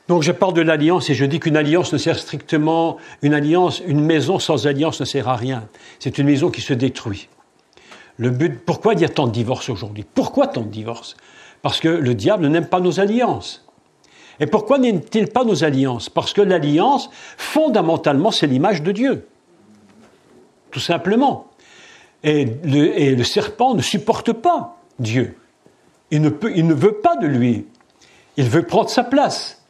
Donc je parle de l'alliance et je dis qu'une alliance ne sert strictement, une maison sans alliance ne sert à rien. C'est une maison qui se détruit. Pourquoi il y a tant de divorces aujourd'hui? Pourquoi tant de divorces? Parce que le diable n'aime pas nos alliances. Et pourquoi n'aime-t-il pas nos alliances? Parce que l'alliance, fondamentalement, c'est l'image de Dieu. Tout simplement. Et le serpent ne supporte pas Dieu. Il ne veut pas de lui. Il veut prendre sa place.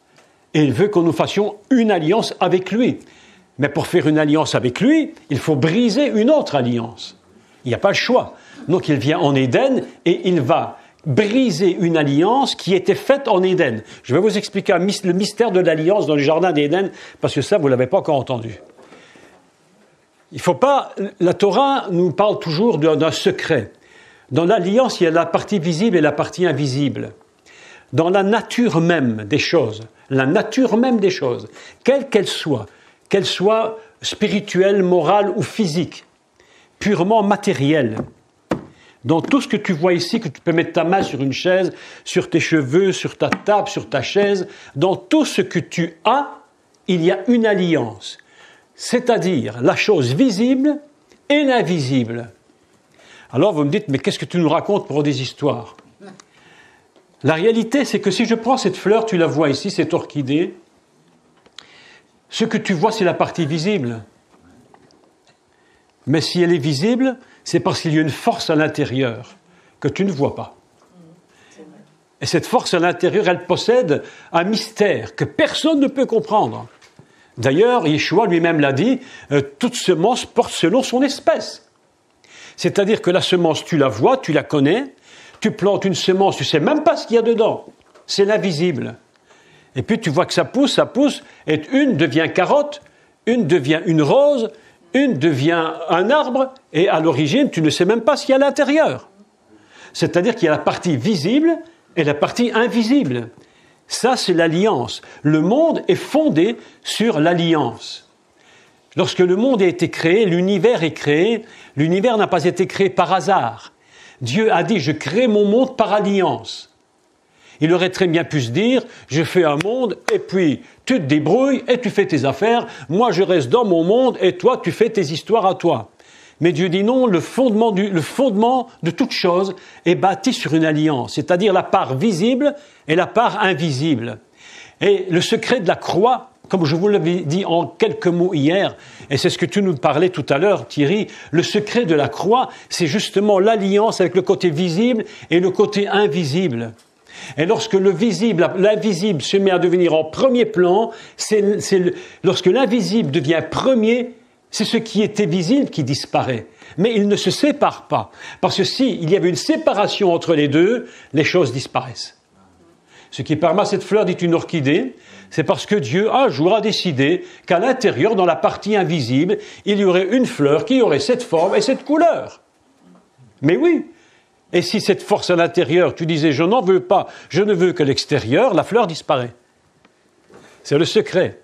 Et il veut que nous fassions une alliance avec lui. Mais pour faire une alliance avec lui, il faut briser une autre alliance. Il n'y a pas le choix. Donc il vient en Éden et il va briser une alliance qui était faite en Éden. Je vais vous expliquer le mystère de l'alliance dans le jardin d'Éden, parce que ça, vous ne l'avez pas encore entendu. Il faut pas. La Torah nous parle toujours d'un secret. Dans l'alliance, il y a la partie visible et la partie invisible. Dans la nature même des choses, quelle qu'elle soit spirituelle, morale ou physique, purement matérielle, dans tout ce que tu vois ici, que tu peux mettre ta main sur une chaise, sur tes cheveux, sur ta table, sur ta chaise, dans tout ce que tu as, il y a une alliance. C'est-à-dire la chose visible et l'invisible. Alors vous me dites, mais qu'est-ce que tu nous racontes pour des histoires? La réalité, c'est que si je prends cette fleur, tu la vois ici, cette orchidée, ce que tu vois, c'est la partie visible. Mais si elle est visible, c'est parce qu'il y a une force à l'intérieur que tu ne vois pas. Et cette force à l'intérieur, elle possède un mystère que personne ne peut comprendre. D'ailleurs, Yeshua lui-même l'a dit, toute semence porte selon son espèce. C'est-à-dire que la semence, tu la vois, tu la connais, tu plantes une semence, tu ne sais même pas ce qu'il y a dedans. C'est l'invisible. Et puis tu vois que ça pousse, et une devient carotte, une devient une rose, une devient un arbre, et à l'origine, tu ne sais même pas ce qu'il y a à l'intérieur. C'est-à-dire qu'il y a la partie visible et la partie invisible. Ça, c'est l'alliance. Le monde est fondé sur l'alliance. Lorsque le monde a été créé, l'univers est créé, l'univers n'a pas été créé par hasard. Dieu a dit, je crée mon monde par alliance. Il aurait très bien pu se dire, je fais un monde, et puis tu te débrouilles, et tu fais tes affaires, moi je reste dans mon monde, et toi tu fais tes histoires à toi. Mais Dieu dit non, le fondement de toute chose est bâti sur une alliance, c'est-à-dire la part visible et la part invisible. Et le secret de la croix, comme je vous l'avais dit en quelques mots hier, et c'est ce que tu nous parlais tout à l'heure, Thierry, le secret de la croix, c'est justement l'alliance avec le côté visible et le côté invisible. Et lorsque l'invisible se met à devenir en premier plan, lorsque l'invisible devient premier, c'est ce qui était visible qui disparaît. Mais il ne se sépare pas. Parce que s'il y avait une séparation entre les deux, les choses disparaissent. Ce qui permet à cette fleur d'être une orchidée, c'est parce que Dieu, un jour, a décidé qu'à l'intérieur, dans la partie invisible, il y aurait une fleur qui aurait cette forme et cette couleur. Mais oui. Et si cette force à l'intérieur, tu disais, je n'en veux pas, je ne veux que l'extérieur, la fleur disparaît. C'est le secret.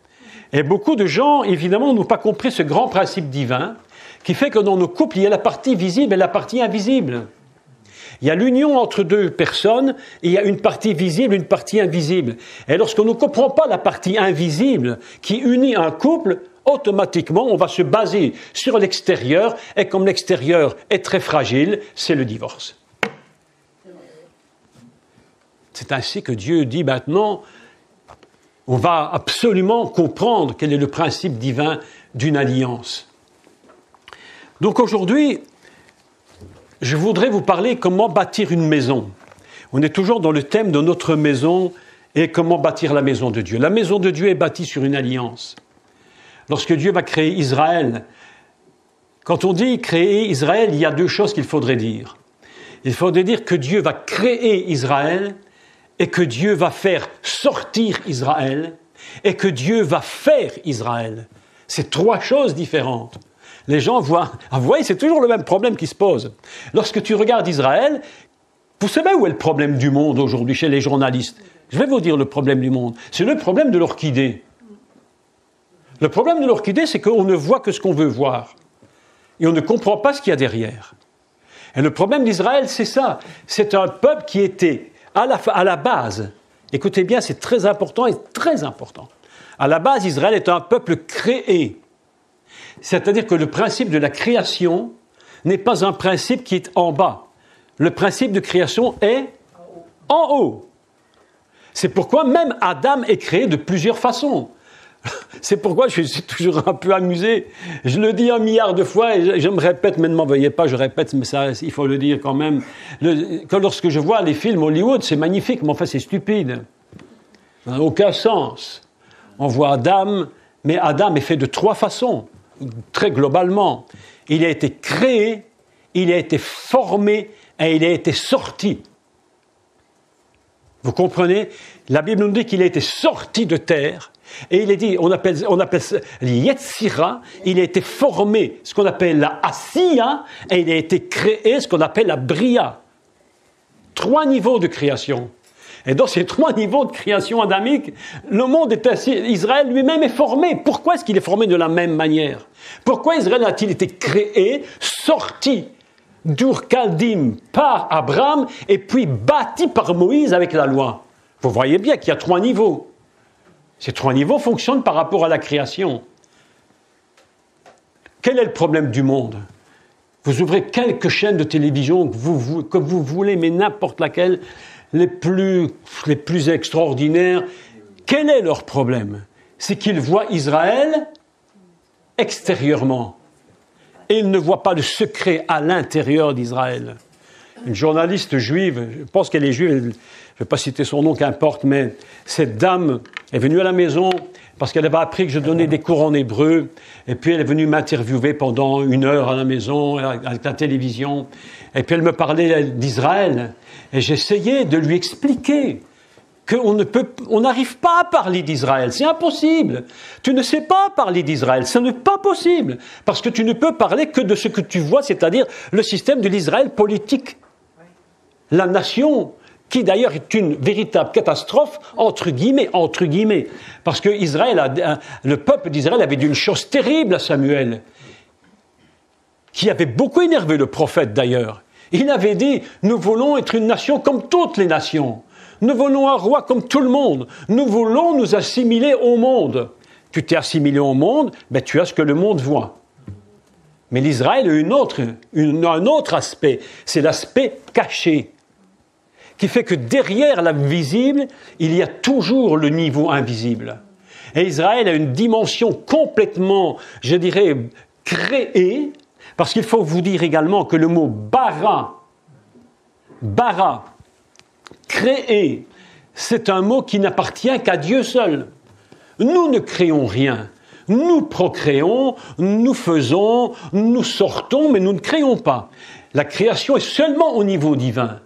Et beaucoup de gens, évidemment, n'ont pas compris ce grand principe divin qui fait que dans nos couples, il y a la partie visible et la partie invisible. Il y a l'union entre deux personnes, et il y a une partie visible, une partie invisible. Et lorsqu'on ne comprend pas la partie invisible qui unit un couple, automatiquement, on va se baser sur l'extérieur, et comme l'extérieur est très fragile, c'est le divorce. C'est ainsi que Dieu dit maintenant, on va absolument comprendre quel est le principe divin d'une alliance. Donc aujourd'hui, je voudrais vous parler comment bâtir une maison. On est toujours dans le thème de notre maison et comment bâtir la maison de Dieu. La maison de Dieu est bâtie sur une alliance. Lorsque Dieu va créer Israël, quand on dit créer Israël, il y a deux choses qu'il faudrait dire. Il faudrait dire que Dieu va créer Israël et que Dieu va faire sortir Israël et que Dieu va faire Israël. C'est trois choses différentes. Les gens voient, vous voyez, c'est toujours le même problème qui se pose. Lorsque tu regardes Israël, vous savez où est le problème du monde aujourd'hui chez les journalistes? Je vais vous dire le problème du monde. C'est le problème de l'orchidée. Le problème de l'orchidée, c'est qu'on ne voit que ce qu'on veut voir. Et on ne comprend pas ce qu'il y a derrière. Et le problème d'Israël, c'est ça. C'est un peuple qui était, à la base, Écoutez bien, c'est très important et très important. À la base, Israël est un peuple créé. C'est-à-dire que le principe de la création n'est pas un principe qui est en bas. Le principe de création est en haut. C'est pourquoi même Adam est créé de plusieurs façons. C'est pourquoi je suis toujours un peu amusé. Je le dis 1 milliard de fois et je me répète, mais ne m'en veuillez pas, je répète, mais ça, il faut le dire quand même. Que lorsque je vois les films Hollywood, c'est magnifique, mais enfin c'est stupide. Ça n'a aucun sens. On voit Adam, mais Adam est fait de 3 façons, très globalement. Il a été créé, il a été formé et il a été sorti. Vous comprenez? La Bible nous dit qu'il a été sorti de terre. Et il est dit, on appelle ça l'Yetzira, il a été formé, ce qu'on appelle la Asiya, et il a été créé, ce qu'on appelle la Bria. 3 niveaux de création. Et dans ces 3 niveaux de création adamique, le monde est ainsi, Israël lui-même est formé. Pourquoi est-ce qu'il est formé de la même manière? Pourquoi Israël a-t-il été créé, sorti d'Ur-Kaldim par Abraham, et puis bâti par Moïse avec la loi? Vous voyez bien qu'il y a 3 niveaux. Ces 3 niveaux fonctionnent par rapport à la création. Quel est le problème du monde? Vous ouvrez quelques chaînes de télévision que vous voulez, mais n'importe laquelle, les plus extraordinaires. Quel est leur problème? C'est qu'ils voient Israël extérieurement. Et ils ne voient pas le secret à l'intérieur d'Israël. Une journaliste juive, je pense qu'elle est juive, je ne vais pas citer son nom, qu'importe, mais cette dame est venue à la maison parce qu'elle avait appris que je donnais des cours en hébreu, et puis elle est venue m'interviewer pendant 1 heure à la maison, avec la télévision, et puis elle me parlait d'Israël, et j'essayais de lui expliquer qu'on n'arrive pas à parler d'Israël, c'est impossible. Tu ne sais pas parler d'Israël, ce n'est pas possible, parce que tu ne peux parler que de ce que tu vois, c'est-à-dire le système de l'Israël politique. La nation, qui d'ailleurs est une véritable catastrophe, entre guillemets, parce que le peuple d'Israël avait dit une chose terrible à Samuel, qui avait beaucoup énervé le prophète d'ailleurs. Il avait dit, nous voulons être une nation comme toutes les nations. Nous voulons un roi comme tout le monde. Nous voulons nous assimiler au monde. Tu t'es assimilé au monde, ben tu as ce que le monde voit. Mais l'Israël a un autre aspect, c'est l'aspect caché, qui fait que derrière la visible, il y a toujours le niveau invisible. Et Israël a une dimension complètement, je dirais, créée, parce qu'il faut vous dire également que le mot bara, créer, c'est un mot qui n'appartient qu'à Dieu seul. Nous ne créons rien. Nous procréons, nous faisons, nous sortons, mais nous ne créons pas. La création est seulement au niveau divin.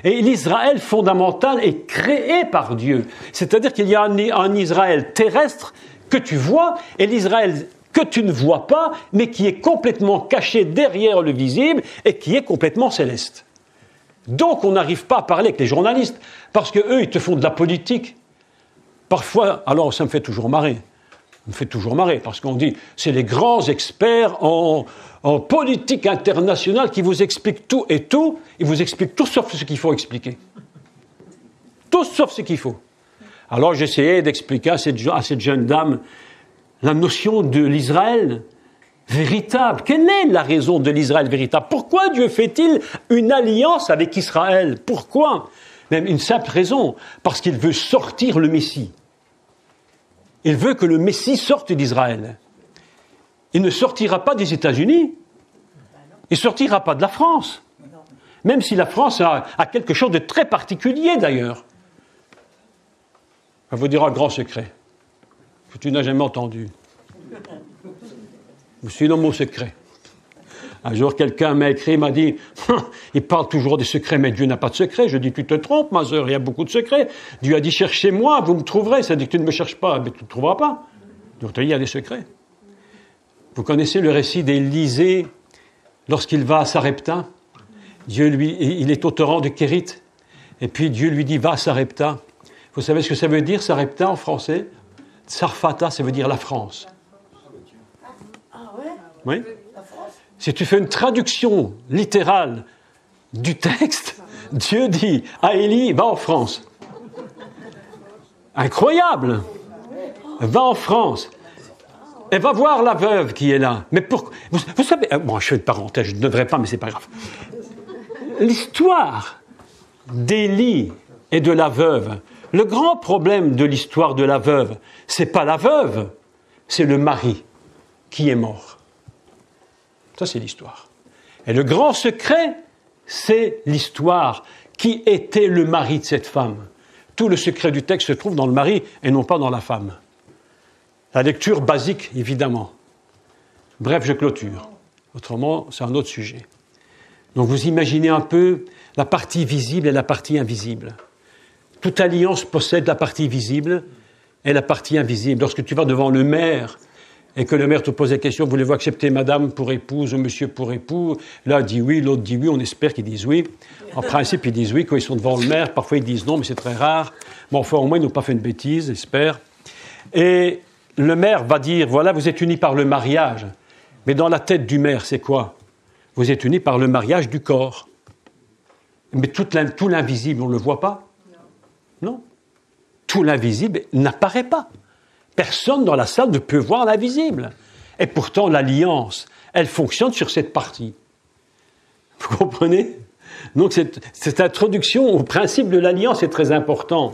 Et l'Israël fondamental est créé par Dieu. C'est-à-dire qu'il y a un Israël terrestre que tu vois, et l'Israël que tu ne vois pas, mais qui est complètement caché derrière le visible et qui est complètement céleste. Donc on n'arrive pas à parler avec les journalistes, parce qu'eux, ils te font de la politique. Parfois, alors ça me fait toujours marrer. Parce qu'on dit, c'est les grands experts en politique internationale qui vous expliquent tout et tout, ils vous expliquent tout sauf ce qu'il faut expliquer. Tout sauf ce qu'il faut. Alors j'essayais d'expliquer à cette jeune dame la notion de l'Israël véritable. Quelle est la raison de l'Israël véritable? Pourquoi Dieu fait-il une alliance avec Israël? Pourquoi? Même une simple raison, parce qu'il veut sortir le Messie. Il veut que le Messie sorte d'Israël. Il ne sortira pas des États-Unis. Il ne sortira pas de la France. Même si la France a quelque chose de très particulier d'ailleurs. Je vais vous dire un grand secret que tu n'as jamais entendu. Je suis dans mon secret. Un jour, quelqu'un m'a écrit, m'a dit « Il parle toujours des secrets, mais Dieu n'a pas de secret. » Je dis « Tu te trompes, ma sœur, il y a beaucoup de secrets. » Dieu a dit « Cherchez-moi, vous me trouverez. » Ça dit que tu ne me cherches pas, mais tu ne trouveras pas. Donc, il y a des secrets. Vous connaissez le récit d'Élisée lorsqu'il va à Sarepta. Il est au torrent de Kérit. Et puis Dieu lui dit « Va à Sarepta. » Vous savez ce que ça veut dire, Sarepta, en français? Sarfata, ça veut dire la France. Ah ouais? Oui. Si tu fais une traduction littérale du texte, Dieu dit à Élie, va en France. Incroyable. Va en France. Elle va voir la veuve qui est là. Mais pourquoi? Vous savez, bon, je fais une parenthèse, je ne devrais pas, mais c'est pas grave. L'histoire d'Élie et de la veuve, le grand problème de l'histoire de la veuve, c'est pas la veuve, c'est le mari qui est mort. Ça, c'est l'histoire. Et le grand secret, c'est l'histoire. Qui était le mari de cette femme? Tout le secret du texte se trouve dans le mari et non pas dans la femme. La lecture basique, évidemment. Bref, je clôture. Autrement, c'est un autre sujet. Donc vous imaginez un peu la partie visible et la partie invisible. Toute alliance possède la partie visible et la partie invisible. Lorsque tu vas devant le maire et que le maire te pose la question, voulez-vous accepter madame pour épouse ou monsieur pour époux? L'un dit oui, l'autre dit oui, on espère qu'ils disent oui. En principe, ils disent oui quand ils sont devant le maire. Parfois, ils disent non, mais c'est très rare. Mais enfin, au moins, ils n'ont pas fait une bêtise, j'espère. Et le maire va dire, voilà, vous êtes unis par le mariage. Mais dans la tête du maire, c'est quoi? Vous êtes unis par le mariage du corps. Mais tout l'invisible, on ne le voit pas? Non. Tout l'invisible n'apparaît pas. Personne dans la salle ne peut voir l'invisible. Et pourtant, l'alliance, elle fonctionne sur cette partie. Vous comprenez? Donc, cette introduction au principe de l'alliance est très important.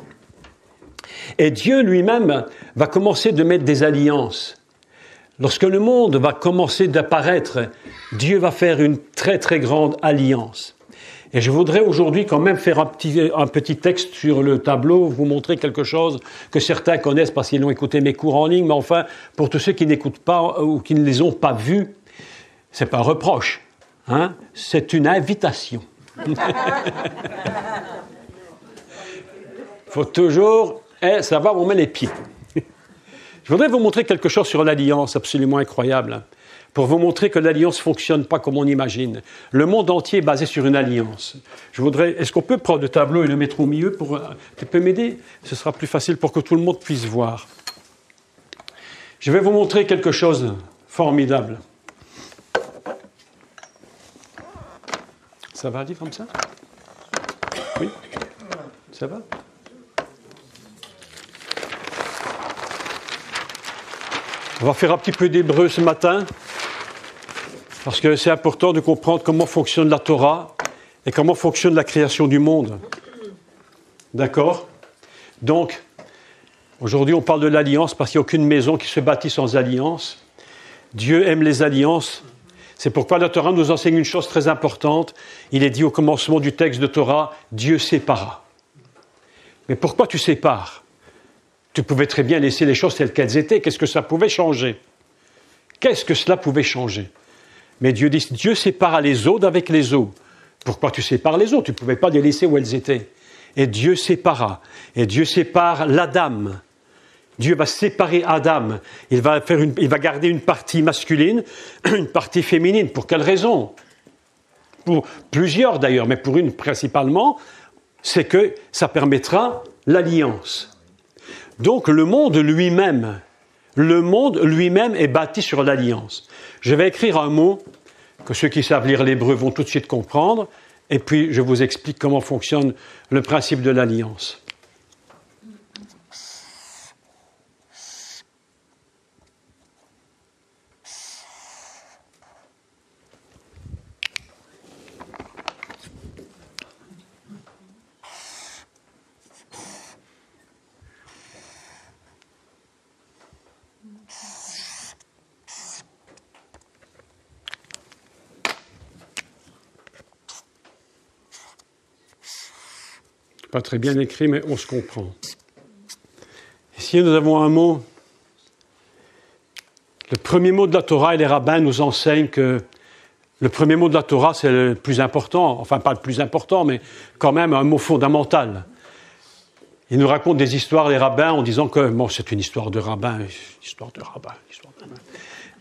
Et Dieu lui-même va commencer de mettre des alliances. Lorsque le monde va commencer d'apparaître, Dieu va faire une très très grande alliance. Et je voudrais aujourd'hui quand même faire un petit texte sur le tableau, vous montrer quelque chose que certains connaissent parce qu'ils ont écouté mes cours en ligne, mais enfin, pour tous ceux qui n'écoutent pas ou qui ne les ont pas vus, c'est pas un reproche, hein, c'est une invitation. Il faut toujours savoir où on met les pieds. Je voudrais vous montrer quelque chose sur l'alliance absolument incroyable, pour vous montrer que l'alliance ne fonctionne pas comme on imagine. Le monde entier est basé sur une alliance. Est-ce qu'on peut prendre le tableau et le mettre au milieu tu peux m'aider? Ce sera plus facile pour que tout le monde puisse voir. Je vais vous montrer quelque chose de formidable. Ça va aller comme ça? Oui? Ça va? On va faire un petit peu d'hébreu ce matin, parce que c'est important de comprendre comment fonctionne la Torah et comment fonctionne la création du monde. D'accord? Donc, aujourd'hui, on parle de l'alliance parce qu'il n'y a aucune maison qui se bâtit sans alliance. Dieu aime les alliances. C'est pourquoi la Torah nous enseigne une chose très importante. Il est dit au commencement du texte de Torah, Dieu sépara. Mais pourquoi tu sépares? Tu pouvais très bien laisser les choses telles qu'elles étaient. Qu'est-ce que ça pouvait changer? Qu'est-ce que cela pouvait changer? Mais Dieu dit, Dieu sépara les eaux d'avec les eaux. Pourquoi tu sépares les eaux? Tu ne pouvais pas les laisser où elles étaient. Et Dieu sépara. Et Dieu sépare l'Adam. Dieu va séparer Adam. Il va garder une partie masculine, une partie féminine. Pour quelle raison? Pour plusieurs d'ailleurs, mais pour une principalement, c'est que ça permettra l'alliance. Donc le monde lui-même est bâti sur l'alliance. Je vais écrire un mot que ceux qui savent lire l'hébreu vont tout de suite comprendre, et puis je vous explique comment fonctionne le principe de l'alliance. Pas très bien écrit, mais on se comprend. Ici, nous avons un mot. Le premier mot de la Torah, et les rabbins nous enseignent que le premier mot de la Torah, c'est le plus important. Enfin, pas le plus important, mais quand même un mot fondamental. Ils nous racontent des histoires, les rabbins, en disant que, bon, c'est une histoire de rabbin,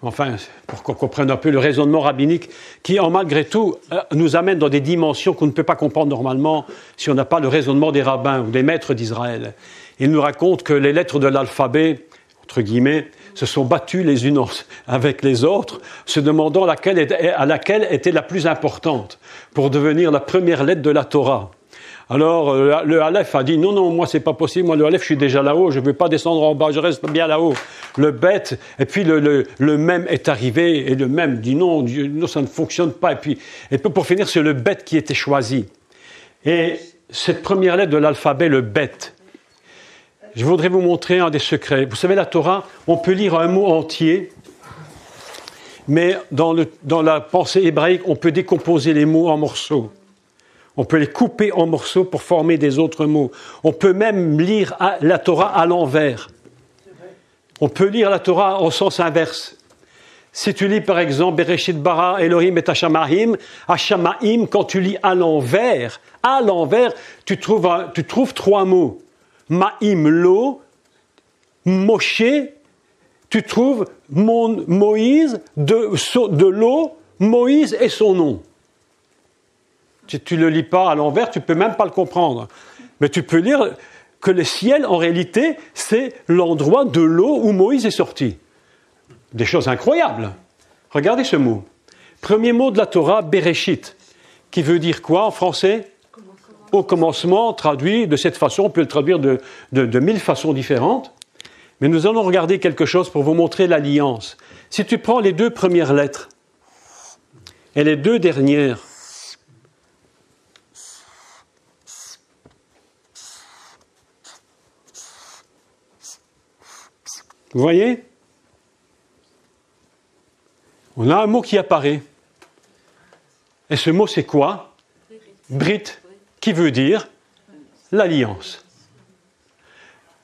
Enfin, pour qu'on comprenne un peu le raisonnement rabbinique qui, malgré tout, nous amène dans des dimensions qu'on ne peut pas comprendre normalement si on n'a pas le raisonnement des rabbins ou des maîtres d'Israël. Ils nous racontent que les lettres de l'alphabet, entre guillemets, se sont battues les unes avec les autres, se demandant à laquelle était la plus importante pour devenir la première lettre de la Torah. Alors, le Aleph a dit, non, moi, c'est pas possible. Moi, le Aleph, je suis déjà là-haut. Je ne veux pas descendre en bas. Je reste bien là-haut. Le Bet, et puis le Mem est arrivé. Et le Mem dit, non, ça ne fonctionne pas. Et puis pour finir, c'est le Bet qui était choisi. Et cette première lettre de l'alphabet, le Bet, je voudrais vous montrer un des secrets. Vous savez, la Torah, on peut lire un mot entier, mais dans la pensée hébraïque, on peut décomposer les mots en morceaux. On peut les couper en morceaux pour former des autres mots. On peut même lire la Torah à l'envers. On peut lire la Torah en sens inverse. Si tu lis par exemple Bereshit bara Elohim et Hashamaim, Hashamaim, quand tu lis à l'envers, tu trouves trois mots. Maim lo, Moshe, tu trouves Moïse, de l'eau, Moïse et son nom. Si tu ne le lis pas à l'envers, tu ne peux même pas le comprendre. Mais tu peux lire que le ciel, en réalité, c'est l'endroit de l'eau où Moïse est sorti. Des choses incroyables. Regardez ce mot. Premier mot de la Torah, Bereshit, qui veut dire quoi en français ? Au commencement, traduit de cette façon. On peut le traduire de 1000 façons différentes. Mais nous allons regarder quelque chose pour vous montrer l'alliance. Si tu prends les deux premières lettres et les deux dernières, vous voyez ? On a un mot qui apparaît. Et ce mot, c'est quoi ? Brit, qui veut dire l'alliance.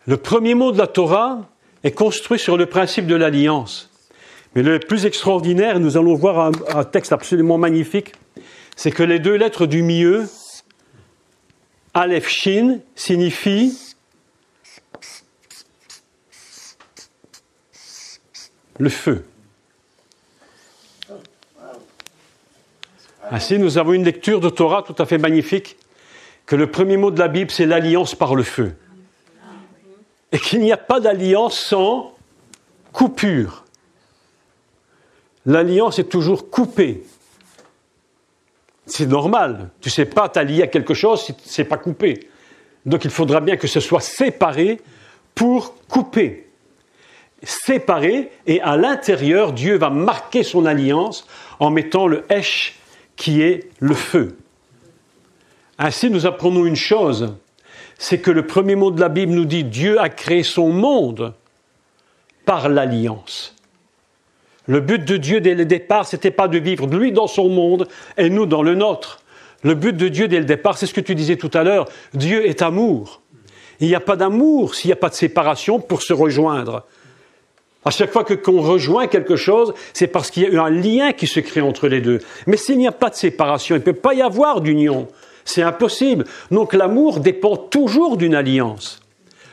Le premier mot de la Torah est construit sur le principe de l'alliance. Mais le plus extraordinaire, nous allons voir un texte absolument magnifique, c'est que les deux lettres du milieu, Aleph Shin, signifient le feu. Ainsi, nous avons une lecture de Torah tout à fait magnifique, que le premier mot de la Bible, c'est l'alliance par le feu. Et qu'il n'y a pas d'alliance sans coupure. L'alliance est toujours coupée. C'est normal. Tu ne sais pas t'allier à quelque chose si ce n'est pas coupé. Donc il faudra bien que ce soit séparé pour couper. Séparé, et à l'intérieur, Dieu va marquer son alliance en mettant le Esh, qui est le feu. Ainsi, nous apprenons une chose, c'est que le premier mot de la Bible nous dit « Dieu a créé son monde par l'alliance ». Le but de Dieu dès le départ, ce n'était pas de vivre lui dans son monde et nous dans le nôtre. Le but de Dieu dès le départ, c'est ce que tu disais tout à l'heure, Dieu est amour. Il n'y a pas d'amour s'il n'y a pas de séparation pour se rejoindre. À chaque fois qu'on rejoint quelque chose, c'est parce qu'il y a eu un lien qui se crée entre les deux. Mais s'il n'y a pas de séparation, il ne peut pas y avoir d'union. C'est impossible. Donc l'amour dépend toujours d'une alliance.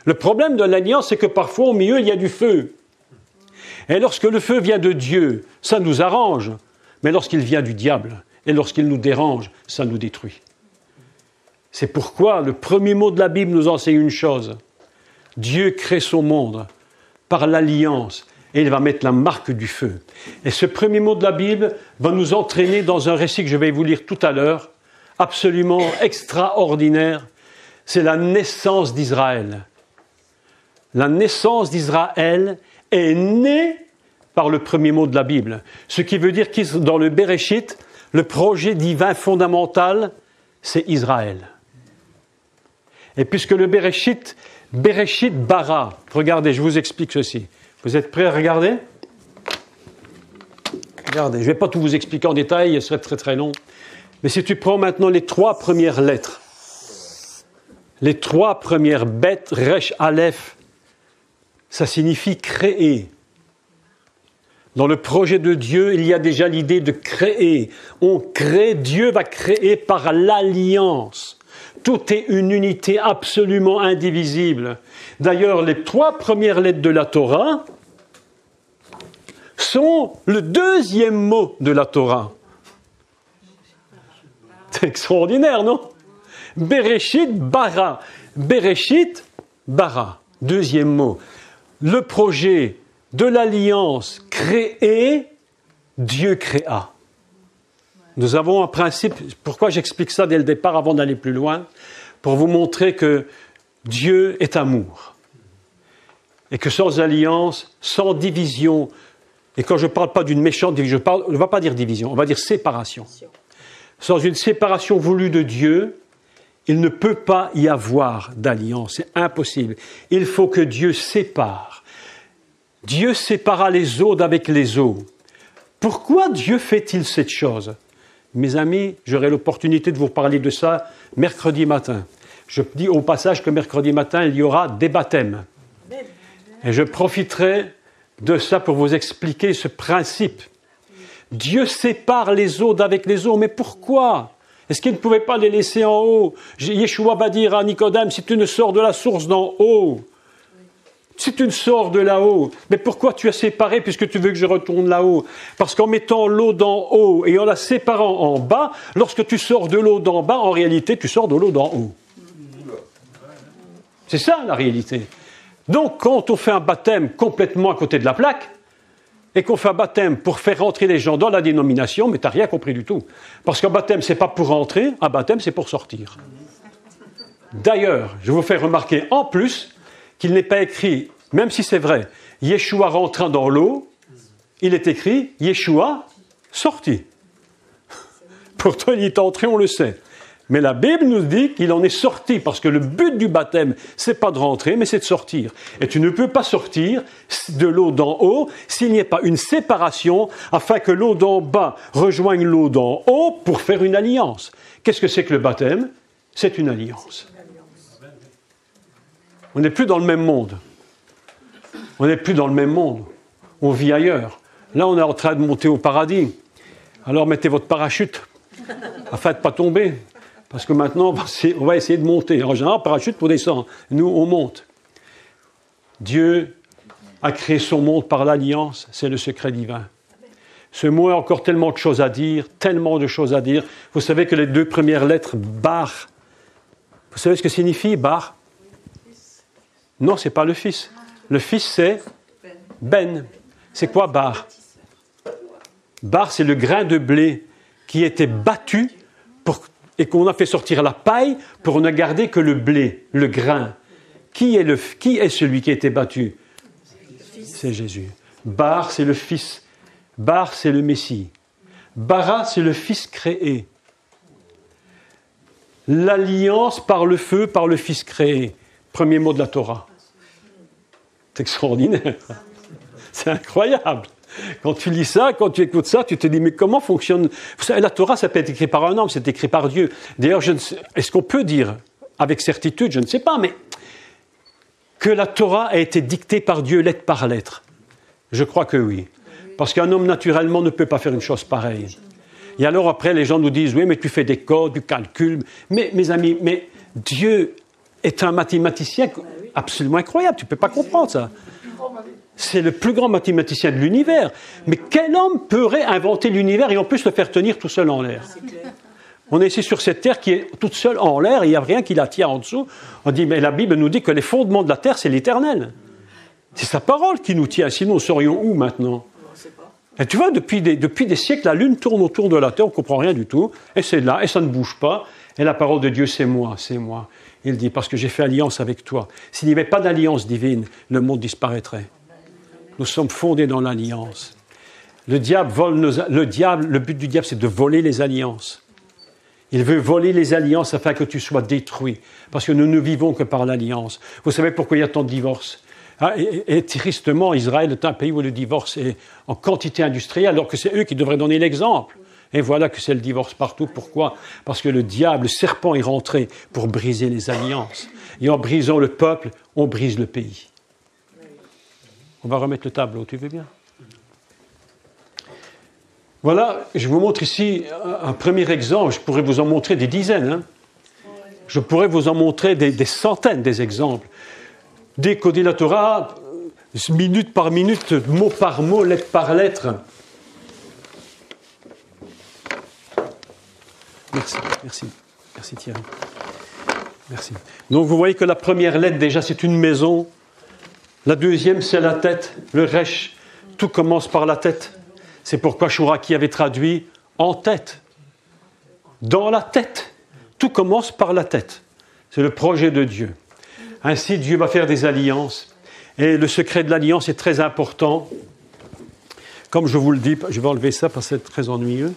Le problème de l'alliance, c'est que parfois au milieu, il y a du feu. Et lorsque le feu vient de Dieu, ça nous arrange. Mais lorsqu'il vient du diable, et lorsqu'il nous dérange, ça nous détruit. C'est pourquoi le premier mot de la Bible nous enseigne une chose. Dieu crée son monde par l'alliance, et il va mettre la marque du feu. Et ce premier mot de la Bible va nous entraîner dans un récit que je vais vous lire tout à l'heure, absolument extraordinaire. C'est la naissance d'Israël. La naissance d'Israël est née par le premier mot de la Bible. Ce qui veut dire que dans le Bereshit, le projet divin fondamental, c'est Israël. Et puisque le Bereshit bara, regardez, je vous explique ceci. Vous êtes prêts à regarder ? Regardez, je ne vais pas tout vous expliquer en détail, ce serait très très long. Mais si tu prends maintenant les trois premières lettres, les trois premières bêtes, Resh, Aleph, ça signifie créer. Dans le projet de Dieu, il y a déjà l'idée de créer. On crée, Dieu va créer par l'alliance. Tout est une unité absolument indivisible. D'ailleurs, les trois premières lettres de la Torah sont le deuxième mot de la Torah. C'est extraordinaire, non ? Bereshit bara. Bereshit bara. Deuxième mot. Le projet de l'alliance créée, Dieu créa. Nous avons un principe, pourquoi j'explique ça dès le départ avant d'aller plus loin ? pour vous montrer que Dieu est amour. Et que sans alliance, sans division, et quand je ne parle pas d'une méchante division, on ne va pas dire division, on va dire séparation. Sans une séparation voulue de Dieu, il ne peut pas y avoir d'alliance, c'est impossible. Il faut que Dieu sépare. Dieu sépara les eaux d'avec les eaux. Pourquoi Dieu fait-il cette chose? Mes amis, j'aurai l'opportunité de vous parler de ça mercredi matin. Je dis au passage que mercredi matin, il y aura des baptêmes. Et je profiterai de ça pour vous expliquer ce principe. Dieu sépare les eaux d'avec les eaux, mais pourquoi? Est-ce qu'il ne pouvait pas les laisser en haut? Yeshua va dire à Nicodème, si tu ne sors de la source d'en haut, si tu ne sors de là-haut, mais pourquoi tu as séparé puisque tu veux que je retourne là-haut? Parce qu'en mettant l'eau d'en haut et en la séparant en bas, lorsque tu sors de l'eau d'en bas, en réalité, tu sors de l'eau d'en haut. C'est ça la réalité. Donc, quand on fait un baptême complètement à côté de la plaque, et qu'on fait un baptême pour faire rentrer les gens dans la dénomination, mais tu n'as rien compris du tout. Parce qu'un baptême, ce n'est pas pour rentrer, un baptême, c'est pour sortir. D'ailleurs, je vous fais remarquer en plus qu'il n'est pas écrit, même si c'est vrai, Yeshua rentrant dans l'eau, il est écrit Yeshua sorti. Pourtant, il est entré, on le sait. Mais la Bible nous dit qu'il en est sorti, parce que le but du baptême, c'est pas de rentrer, mais c'est de sortir. Et tu ne peux pas sortir de l'eau d'en haut s'il n'y a pas une séparation, afin que l'eau d'en bas rejoigne l'eau d'en haut pour faire une alliance. Qu'est-ce que c'est que le baptême? C'est une alliance. On n'est plus dans le même monde. On n'est plus dans le même monde. On vit ailleurs. Là, on est en train de monter au paradis. Alors mettez votre parachute, afin de ne pas tomber. Parce que maintenant, on va essayer de monter. En général, parachute pour descendre. Nous, on monte. Dieu a créé son monde par l'alliance. C'est le secret divin. Ce mot a encore tellement de choses à dire. Tellement de choses à dire. Vous savez que les deux premières lettres, bar, vous savez ce que signifie bar? Non, ce n'est pas le fils. Le fils, c'est Ben. C'est quoi bar? Bar, c'est le grain de blé qui était battu et qu'on a fait sortir la paille pour ne garder que le blé, le grain. Qui est celui qui a été battu? C'est Jésus. Bar, c'est le Fils. Bar, c'est le Messie. Bara, c'est le Fils créé. L'alliance par le feu, par le Fils créé. Premier mot de la Torah. C'est extraordinaire. C'est incroyable. Quand tu lis ça, quand tu écoutes ça, tu te dis, mais comment fonctionne... Vous savez, la Torah, ça peut être écrit par un homme, c'est écrit par Dieu. D'ailleurs, est-ce qu'on peut dire, avec certitude, je ne sais pas, mais que la Torah a été dictée par Dieu lettre par lettre? Je crois que oui. Parce qu'un homme, naturellement, ne peut pas faire une chose pareille. Et alors, après, les gens nous disent, oui, mais tu fais des codes, du calcul. Mais, mes amis, mais Dieu est un mathématicien absolument incroyable. Tu ne peux pas comprendre ça. C'est le plus grand mathématicien de l'univers. Mais quel homme pourrait inventer l'univers et en plus le faire tenir tout seul en l'air? On est ici sur cette terre qui est toute seule en l'air et il n'y a rien qui la tient en dessous. On dit, mais la Bible nous dit que les fondements de la terre, c'est l'Éternel. C'est sa parole qui nous tient, sinon nous serions où maintenant? Et tu vois, depuis des siècles, la Lune tourne autour de la terre, on ne comprend rien du tout, et c'est là, et ça ne bouge pas. Et la parole de Dieu, c'est moi, c'est moi. Il dit, parce que j'ai fait alliance avec toi. S'il n'y avait pas d'alliance divine, le monde disparaîtrait. Nous sommes fondés dans l'alliance. Le but du diable, c'est de voler les alliances. Il veut voler les alliances afin que tu sois détruit. Parce que nous ne vivons que par l'alliance. Vous savez pourquoi il y a tant de divorces? Et tristement, Israël est un pays où le divorce est en quantité industrielle, alors que c'est eux qui devraient donner l'exemple. Et voilà que c'est le divorce partout. Pourquoi? Parce que le diable, le serpent est rentré pour briser les alliances. Et en brisant le peuple, on brise le pays. On va remettre le tableau, tu veux bien? Voilà, je vous montre ici un premier exemple. Je pourrais vous en montrer des dizaines. Hein. Je pourrais vous en montrer des centaines des exemples. Décoder la Torah, minute par minute, mot par mot, lettre par lettre. Merci Thierry. Merci. Donc vous voyez que la première lettre, déjà, c'est une maison. La deuxième, c'est la tête, le resh. Tout commence par la tête. C'est pourquoi Chouraki avait traduit en tête. Dans la tête. Tout commence par la tête. C'est le projet de Dieu. Ainsi, Dieu va faire des alliances. Et le secret de l'alliance est très important. Comme je vous le dis, je vais enlever ça parce que c'est très ennuyeux.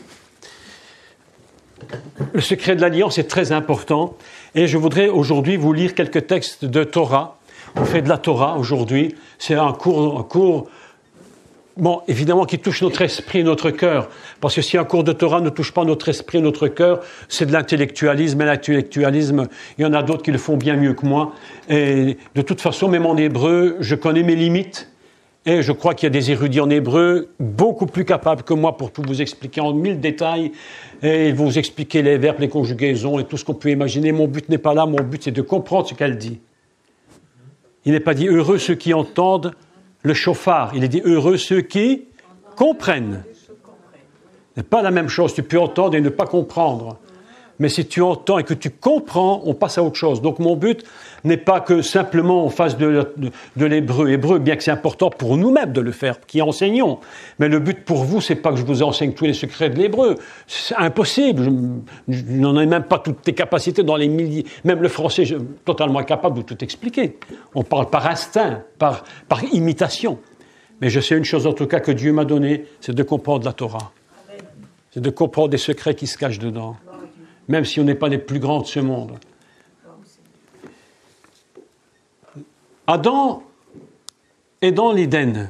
Le secret de l'alliance est très important. Et je voudrais aujourd'hui vous lire quelques textes de Torah. On fait de la Torah aujourd'hui. C'est un cours, bon, évidemment, qui touche notre esprit et notre cœur. Parce que si un cours de Torah ne touche pas notre esprit et notre cœur, c'est de l'intellectualisme. Et l'intellectualisme, il y en a d'autres qui le font bien mieux que moi. Et de toute façon, même en hébreu, je connais mes limites. Et je crois qu'il y a des érudits en hébreu beaucoup plus capables que moi pour tout vous expliquer en 1000 détails. Et ils vont vous expliquer les verbes, les conjugaisons et tout ce qu'on peut imaginer. Mon but n'est pas là. Mon but, c'est de comprendre ce qu'elle dit. Il n'est pas dit « heureux ceux qui entendent le chauffard ». Il est dit « heureux ceux qui comprennent ». Ce n'est pas la même chose. Tu peux entendre et ne pas comprendre. Mais si tu entends et que tu comprends, on passe à autre chose. Donc mon but n'est pas que simplement on fasse de l'hébreu, bien que c'est important pour nous-mêmes de le faire, qui enseignons. Mais le but pour vous, c'est pas que je vous enseigne tous les secrets de l'hébreu. C'est impossible. Je n'en ai même pas toutes les capacités dans les milliers. Même le français, je suis totalement incapable de tout expliquer. On parle par instinct, par imitation. Mais je sais une chose en tout cas que Dieu m'a donnée, c'est de comprendre la Torah. C'est de comprendre des secrets qui se cachent dedans. Même si on n'est pas les plus grands de ce monde. Adam est dans l'Éden.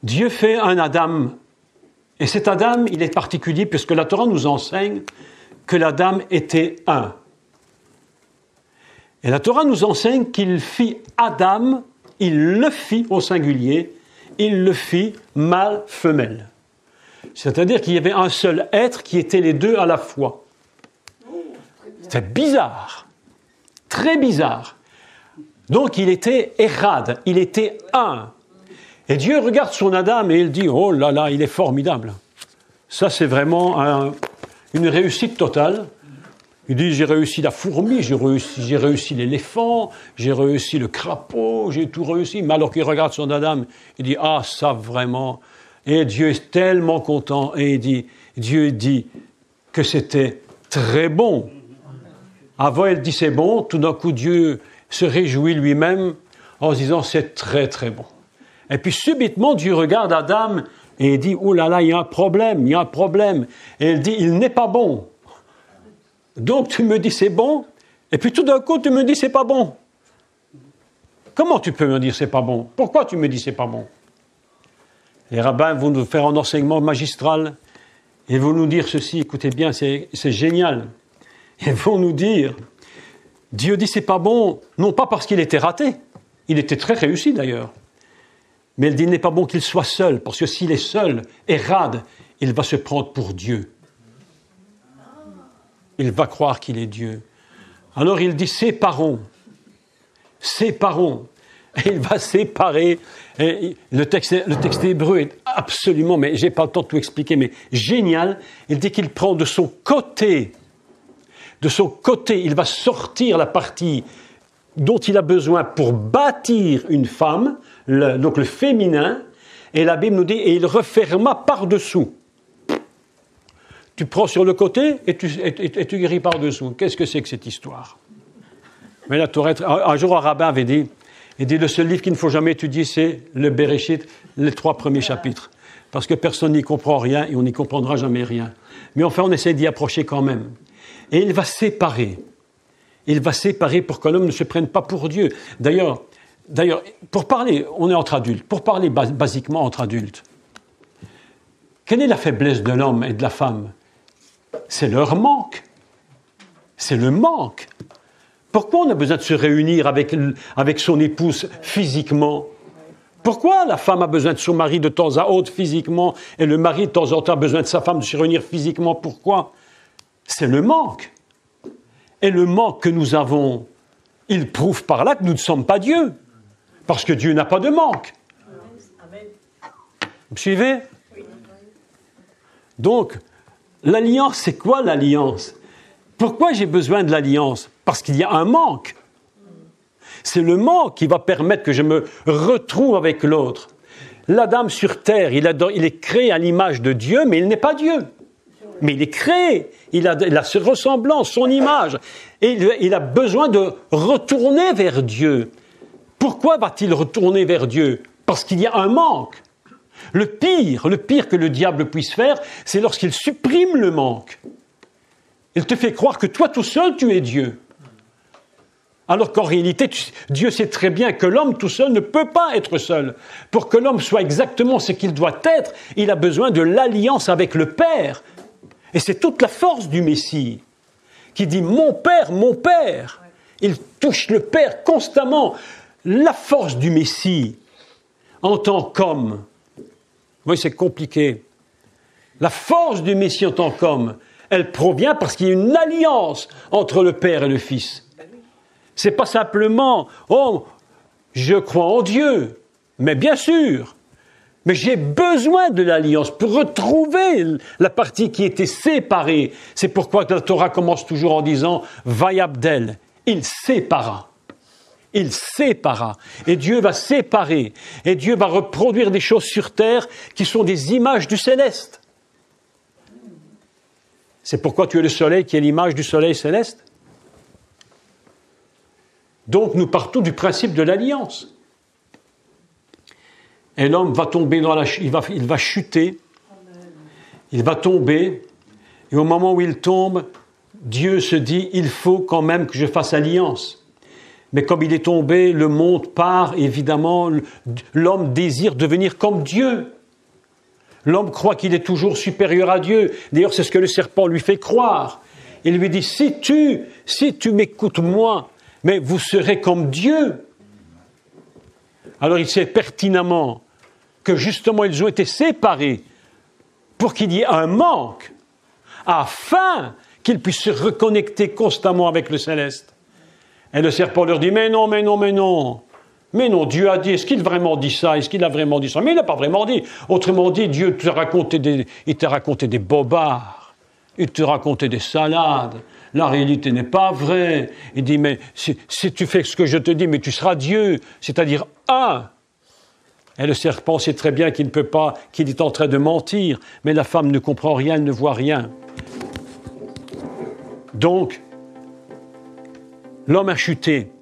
Dieu fait un Adam. Et cet Adam, il est particulier puisque la Torah nous enseigne que l'Adam était un. Et la Torah nous enseigne qu'il fit Adam, il le fit au singulier, il le fit mâle-femelle. C'est-à-dire qu'il y avait un seul être qui était les deux à la fois. C'est bizarre. Très bizarre. Donc il était érad, il était un. Et Dieu regarde son Adam et il dit « Oh là là, il est formidable. » Ça, c'est vraiment une réussite totale. Il dit « J'ai réussi la fourmi, j'ai réussi l'éléphant, j'ai réussi le crapaud, j'ai tout réussi. » Mais alors qu'il regarde son Adam, il dit « Ah, ça vraiment... » Et Dieu est tellement content et Dieu dit que c'était très bon. Avant, il dit c'est bon. Tout d'un coup, Dieu se réjouit lui-même en se disant c'est très très bon. Et puis subitement, Dieu regarde Adam et il dit oh là là, il y a un problème, il y a un problème. Et il dit il n'est pas bon. Donc tu me dis c'est bon, et puis tout d'un coup tu me dis c'est pas bon. Comment tu peux me dire c'est pas bon? Pourquoi tu me dis c'est pas bon? Les rabbins vont nous faire un enseignement magistral et vont nous dire ceci, écoutez bien, c'est génial. Ils vont nous dire, Dieu dit c'est pas bon, non pas parce qu'il était raté, il était très réussi d'ailleurs, mais il dit il n'est pas bon qu'il soit seul, parce que s'il est seul, érade, il va se prendre pour Dieu. Il va croire qu'il est Dieu. Alors il dit séparons. Et il va séparer. Et le texte hébreu est absolument, mais j'ai pas le temps de tout expliquer, mais génial. Il dit qu'il prend de son côté, il va sortir la partie dont il a besoin pour bâtir une femme, donc le féminin, et la Bible nous dit, et il referma par-dessous. Tu prends sur le côté et tu guéris par-dessous. Qu'est-ce que c'est que cette histoire? Mais là, un jour, un rabbin avait dit, le seul livre qu'il ne faut jamais étudier, c'est le Bereshit, les 3 premiers chapitres. Parce que personne n'y comprend rien et on n'y comprendra jamais rien. Mais enfin, on essaie d'y approcher quand même. Et il va séparer. Il va séparer pour que l'homme ne se prenne pas pour Dieu. D'ailleurs, pour parler, on est entre adultes. Pour parler basiquement entre adultes, quelle est la faiblesse de l'homme et de la femme? C'est leur manque. C'est le manque. Pourquoi on a besoin de se réunir avec son épouse physiquement? Pourquoi la femme a besoin de son mari de temps à autre physiquement et le mari de temps en temps a besoin de sa femme de se réunir physiquement? Pourquoi? C'est le manque. Et le manque que nous avons, il prouve par là que nous ne sommes pas Dieu. Parce que Dieu n'a pas de manque. Vous me suivez? Donc, l'alliance, c'est quoi l'alliance? Pourquoi j'ai besoin de l'alliance? Parce qu'il y a un manque. C'est le manque qui va permettre que je me retrouve avec l'autre. L'Adam sur terre, il est créé à l'image de Dieu, mais il n'est pas Dieu. Mais il est créé, il a ses ressemblances, son image, et il a besoin de retourner vers Dieu. Pourquoi va-t-il retourner vers Dieu? Parce qu'il y a un manque. Le pire que le diable puisse faire, c'est lorsqu'il supprime le manque. Il te fait croire que toi tout seul, tu es Dieu. Alors qu'en réalité, Dieu sait très bien que l'homme tout seul ne peut pas être seul. Pour que l'homme soit exactement ce qu'il doit être, il a besoin de l'alliance avec le Père. Et c'est toute la force du Messie, qui dit « Mon Père, mon Père ». Il touche le Père constamment. La force du Messie, en tant qu'homme, oui, c'est compliqué. La force du Messie en tant qu'homme, elle provient parce qu'il y a une alliance entre le Père et le Fils. C'est pas simplement « Oh, je crois en Dieu », mais bien sûr, mais j'ai besoin de l'alliance pour retrouver la partie qui était séparée. C'est pourquoi la Torah commence toujours en disant « Vayabdel », il sépara. Il sépara. Et Dieu va séparer. Et Dieu va reproduire des choses sur terre qui sont des images du céleste. C'est pourquoi tu es le soleil qui est l'image du soleil céleste. Donc nous partons du principe de l'alliance. Et l'homme va tomber il va chuter. Il va tomber. Et au moment où il tombe, Dieu se dit, il faut quand même que je fasse alliance. Mais comme il est tombé, le monde part, évidemment, l'homme désire devenir comme Dieu. L'homme croit qu'il est toujours supérieur à Dieu. D'ailleurs, c'est ce que le serpent lui fait croire. Il lui dit, si tu m'écoutes moi, mais vous serez comme Dieu. Alors il sait pertinemment que justement ils ont été séparés pour qu'il y ait un manque, afin qu'ils puissent se reconnecter constamment avec le céleste. Et le serpent leur dit, mais non, Dieu a dit, est-ce qu'il a vraiment dit ça? Mais il n'a pas vraiment dit. Autrement dit, Dieu t'a raconté des bobards, il te racontait des salades, la réalité n'est pas vraie. Il dit, mais si tu fais ce que je te dis, mais tu seras Dieu, c'est-à-dire un. Et le serpent sait très bien qu'il ne peut pas, qu'il est en train de mentir, mais la femme ne comprend rien, elle ne voit rien. Donc, l'homme a chuté.